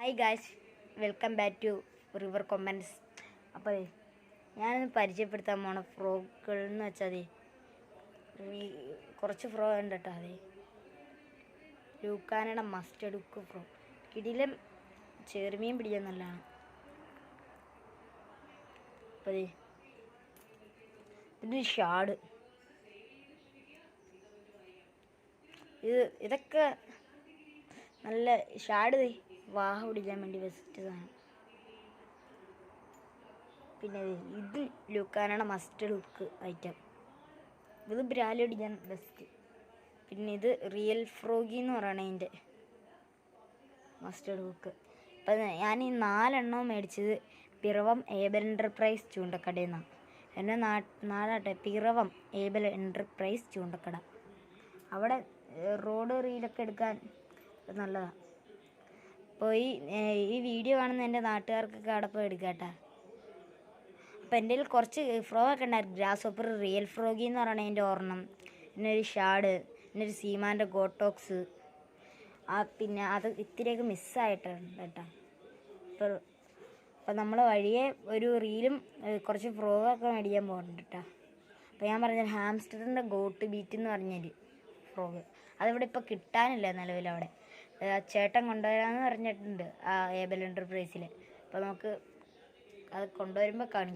Hi guys, welcome back to River Commons. അപ്പോൾ ഞാനൊന്ന് പരിചയപ്പെടുത്താൻ പോണ ഫ്രോഗുകൾ എന്ന് വെച്ചാൽ കുറച്ച് ഫ്രോ ഉണ്ട് കേട്ടോ. അതെ, ലൂക്കാനയുടെ മസ്റ്റർഡ് ഉക്ക് ഫ്രോ കിടിലം ചെറുമീൻ പിടിക്കാൻ നല്ലതാണ്. അപ്പോൾ ഇത് ഷാഡ്, ഇതൊക്കെ നല്ല ഷാഡ് വാഹ പിടിക്കാൻ വേണ്ടി ബെസ്റ്റ് സാധനം. പിന്നെ ഇത് ലൂക്കാനയുടെ മസ്റ്റർഡ് ഉക്ക് ഐറ്റം, ഇത് ബ്രാല് പിടിക്കാൻ ബെസ്റ്റ്. പിന്നെ ഇത് റിയൽ ഫ്രോഗി എന്ന് പറയണേ ഇതിൻ്റെ മസ്റ്റർഡ് ഉക്ക്. അപ്പം ഞാൻ ഈ 4 എണ്ണവും മേടിച്ചത് പിറവം ഏബൽ എൻ്റർപ്രൈസ് ചൂണ്ടക്കടയിൽ നിന്നാണ്. എൻ്റെ നാടാട്ടെ പിറവം ഏബൽ എൻ്റർപ്രൈസ് ചൂണ്ടക്കട. അവിടെ റോഡ് റീലൊക്കെ എടുക്കാൻ നല്ലതാണ്. അപ്പോൾ ഈ വീഡിയോ കാണുന്ന എൻ്റെ നാട്ടുകാർക്കൊക്കെ അവിടെ പോയി എടുക്കാട്ടാ. അപ്പോൾ എൻ്റെ കയ്യിൽ കുറച്ച് ഫ്രോ ഒക്കെ ഉണ്ടായിരുന്നു. ഗ്രാസ് ഹോപ്പർ, റിയൽ ഫ്രോഗി എന്ന് പറയണത് എൻ്റെ ഓർണം, പിന്നെ ഒരു ഷാഡ്, പിന്നെ ഒരു സീമാൻ്റെ ഗോട്ടോക്സ്. പിന്നെ അത് ഇത്തിരിയൊക്കെ മിസ്സായിട്ടുണ്ട് കേട്ടോ. അപ്പോൾ നമ്മൾ വഴിയെ ഒരു റീലും കുറച്ച് ഫ്രോഗൊക്കെ മേടിക്കാൻ പോകുന്നുണ്ട് കേട്ടോ. അപ്പോൾ ഞാൻ പറഞ്ഞ ഹാംസ്റ്ററിൻ്റെ ഗോട്ട് ബീറ്റ് എന്ന് പറഞ്ഞൊരു ഫ്രോഗ്, അതിവിടെ ഇപ്പോൾ കിട്ടാനില്ല നിലവിലവിടെ. ചേട്ടൻ കൊണ്ടുവരാമെന്ന് പറഞ്ഞിട്ടുണ്ട് ആ ഏബൽ എൻ്റർപ്രൈസിൽ. അപ്പോൾ നമുക്ക് അത് കൊണ്ടുവരുമ്പോൾ കാണിക്കാം.